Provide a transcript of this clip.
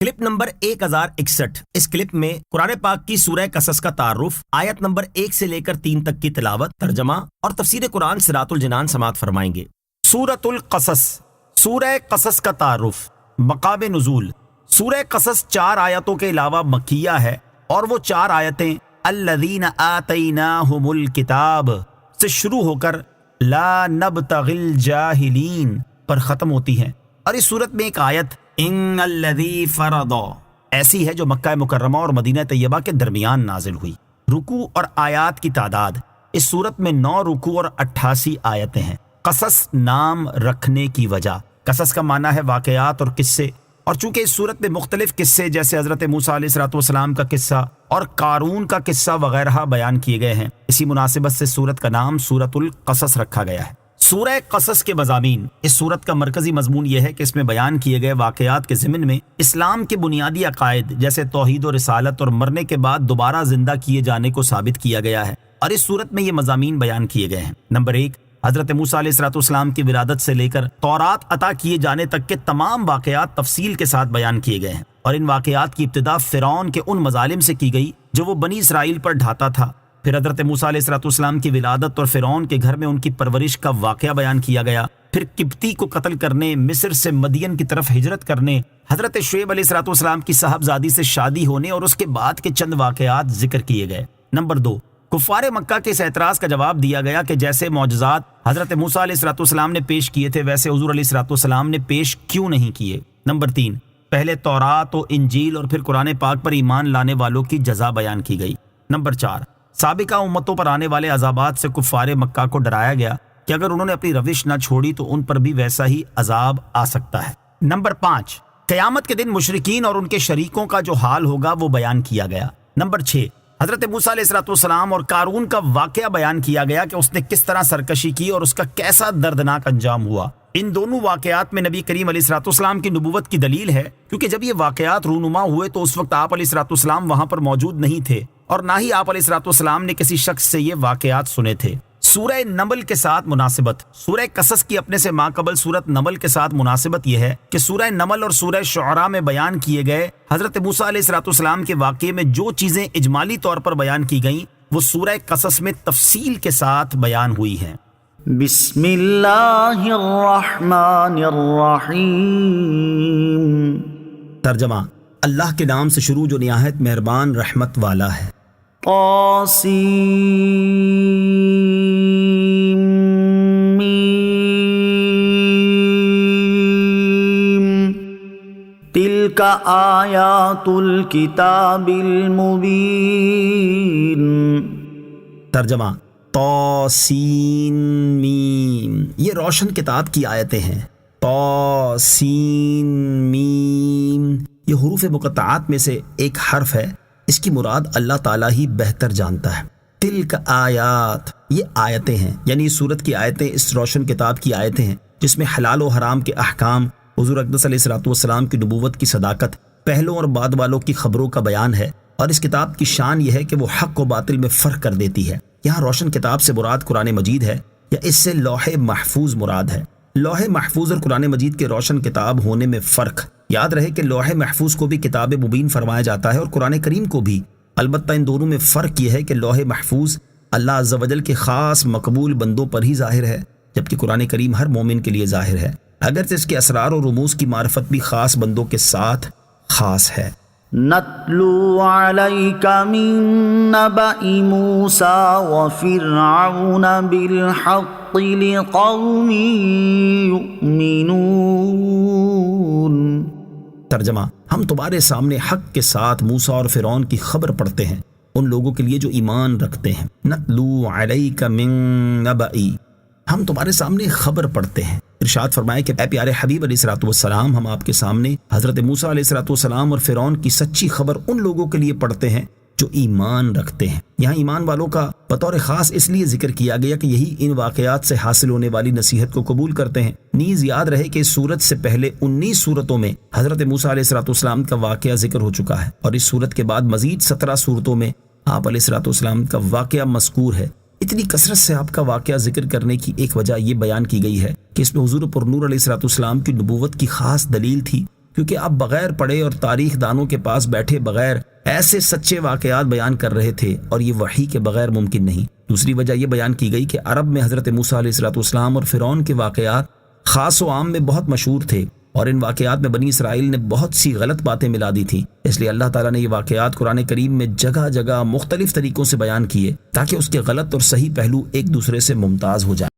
Clip number 1061۔ اس clip میں قرآن پاک کی سورہ قصص کا تعارف، آیت نمبر 1 سے لے کر 3 تک کی تلاوت، ترجمہ اور تفسیر قرآن صراط الجنان سماعت فرمائیں گے۔ سورۃ القصص، سورہ قصص کا تعارف، مقام نزول۔ سورہ قصص 4 آیتوں کے علاوہ مکیہ ہے، اور وہ 4 آیتیں الذین آتیناہم الکتاب سے شروع ہو کر لا نبتغی الجاہلین پر ختم ہوتی ہیں، اور اس صورت میں ایک آیت ان الذی فرض ایسی ہے جو مکہ مکرمہ اور مدینہ طیبہ کے درمیان نازل ہوئی۔ رکوع اور آیات کی تعداد، اس صورت میں 9 رکوع اور 88 آیتیں ہیں۔ قصص نام رکھنے کی وجہ، قصص کا معنی ہے واقعات اور قصے، اور چونکہ اس صورت میں مختلف قصے جیسے حضرت موسیٰ علیہ السلام کا قصہ اور قارون کا قصہ وغیرہ بیان کیے گئے ہیں، اسی مناسبت سے سورت کا نام سورۃ القصص رکھا گیا ہے۔ سورہ قصص کے مضامین، اس سورت کا مرکزی مضمون یہ ہے کہ اس میں بیان کیے گئے واقعات کے ضمن میں اسلام کے بنیادی عقائد جیسے توحید و رسالت اور مرنے کے بعد دوبارہ زندہ کیے جانے کو ثابت کیا گیا ہے، اور اس سورت میں یہ مضامین بیان کیے گئے ہیں۔ نمبر 1، حضرت موسیٰ علیہ السلام کی ولادت سے لے کر تورات عطا کیے جانے تک کے تمام واقعات تفصیل کے ساتھ بیان کیے گئے ہیں، اور ان واقعات کی ابتدا فرعون کے ان مظالم سے کی گئی جو وہ بنی اسرائیل پر ڈھاتا تھا۔ پھر حضرت موسیٰ علیہ السلام کی ولادت اور فرعون کے گھر میں ان کی پرورش کا واقعہ بیان کیا گیا۔ پھر قبطی کو قتل کرنے، مصر سے مدین کی طرف ہجرت کرنے، حضرت شعیب علیہ السلام کی صاحبزادی سے شادی ہونے اور اس کے بعد کے چند واقعات ذکر کیے گئے۔ نمبر 2، کفار مکہ کے اس اعتراض کا جواب دیا گیا کہ جیسے معجزات حضرت موسیٰ علیہ السلام نے پیش کیے تھے ویسے حضور علیہ السلام نے پیش کیوں نہیں کیے۔ نمبر 3، پہلے تورات و انجیل اور پھر قرآن پاک پر ایمان لانے والوں کی جزا بیان کی گئی۔ نمبر 4، سابقہ امتوں پر آنے والے عذابات سے کفار مکہ کو ڈرایا گیا کہ اگر انہوں نے اپنی روش نہ چھوڑی تو ان پر بھی ویسا ہی عذاب آ سکتا ہے۔ نمبر 5، قیامت کے دن مشرکین اور ان کے شریکوں کا جو حال ہوگا وہ بیان کیا گیا۔ نمبر 6، حضرت موسیٰ علیہ السلام اور قارون کا واقعہ بیان کیا گیا کہ اس نے کس طرح سرکشی کی اور اس کا کیسا دردناک انجام ہوا۔ ان دونوں واقعات میں نبی کریم علیہ السلام کی نبوت کی دلیل ہے، کیونکہ جب یہ واقعات رونما ہوئے تو اس وقت آپ علیہ السلام وہاں پر موجود نہیں تھے، اور نہ ہی آپ علیہ السلام نے کسی شخص سے یہ واقعات سنے تھے۔ سورہ نمل کے ساتھ مناسبت، سورہ قصص کی اپنے سے ماقبل سورت نمل کے ساتھ مناسبت یہ ہے کہ سورہ نمل اور سورہ شعراء میں بیان کیے گئے حضرت موسیٰ علیہ السلام کے واقعے میں جو چیزیں اجمالی طور پر بیان کی گئیں وہ سورہ قصص میں تفصیل کے ساتھ بیان ہوئی ہیں۔ بسم اللہ الرحمن الرحیم۔ ترجمہ، اللہ کے نام سے شروع جو نہایت مہربان رحمت والا ہے۔ طاسیم تلک آیات الکتاب المبین۔ ترجمہ، طاسین میم، یہ روشن کتاب کی آیتیں ہیں۔ طاسین میم، یہ حروف مقطعات میں سے ایک حرف ہے، اس کی مراد اللہ تعالیٰ ہی بہتر جانتا ہے۔ تلک آیات، یہ آیتیں ہیں، یعنی اس سورت کی آیتیں اس روشن کتاب کی آیتیں ہیں جس میں حلال و حرام کے احکام، حضور اقدس علیہ السلام کی نبوت کی صداقت، پہلوں اور بعد والوں کی خبروں کا بیان ہے، اور اس کتاب کی شان یہ ہے کہ وہ حق و باطل میں فرق کر دیتی ہے۔ یہاں روشن کتاب سے مراد قرآن مجید ہے یا اس سے لوح محفوظ مراد ہے۔ لوح محفوظ اور قرآن مجید کے روشن کتاب ہونے میں فرق، یاد رہے کہ لوح محفوظ کو بھی کتاب مبین فرمایا جاتا ہے اور قرآن کریم کو بھی، البتہ ان دونوں میں فرق یہ ہے کہ لوح محفوظ اللہ عز و جل کے خاص مقبول بندوں پر ہی ظاہر ہے، جبکہ قرآن کریم ہر مومن کے لیے ظاہر ہے، اگرچہ اس کے اسرار و رموز کی معرفت بھی خاص بندوں کے ساتھ خاص ہے۔ نتلو علیک من نبأ موسیٰ وفرعون بالحق لقوم یؤمنون۔ ترجمہ، ہم تمہارے سامنے حق کے ساتھ موسیٰ اور فرعون کی خبر پڑھتے ہیں ان لوگوں کے لیے جو ایمان رکھتے ہیں۔ نتلو علیک من نبأ، ہم تمہارے سامنے خبر پڑھتے ہیں۔ ارشاد فرمائے کہ اے پیارے حبیب علیہ السلام، ہم آپ کے سامنے حضرت موسیٰ علیہ السلام اور فرعون کی سچی خبر ان لوگوں کے لیے پڑھتے ہیں جو ایمان رکھتے ہیں۔ یہاں ایمان والوں کا بطور خاص اس لیے ذکر کیا گیا کہ یہی ان واقعات سے حاصل ہونے والی نصیحت کو قبول کرتے ہیں۔ نیز یاد رہے کہ اس سورت سے پہلے 19 سورتوں میں حضرت موسیٰ علیہ السلام کا واقعہ ذکر ہو چکا ہے، اور اس سورت کے بعد مزید 17 سورتوں میں آپ علیہ السلام کا واقعہ مذکور ہے۔ اتنی کثرت سے آپ کا واقعہ ذکر کرنے کی ایک وجہ یہ بیان کی گئی ہے کہ اس میں حضور پر نور علیہ السلام کی نبوت کی خاص دلیل تھی، کیونکہ اب بغیر پڑھے اور تاریخ دانوں کے پاس بیٹھے بغیر ایسے سچے واقعات بیان کر رہے تھے، اور یہ وحی کے بغیر ممکن نہیں۔ دوسری وجہ یہ بیان کی گئی کہ عرب میں حضرت موسیٰ علیہ السلام اور فرعون کے واقعات خاص و عام میں بہت مشہور تھے، اور ان واقعات میں بنی اسرائیل نے بہت سی غلط باتیں ملا دی تھیں، اس لیے اللہ تعالیٰ نے یہ واقعات قرآن کریم میں جگہ جگہ مختلف طریقوں سے بیان کیے تاکہ اس کے غلط اور صحیح پہلو ایک دوسرے سے ممتاز ہو جائیں۔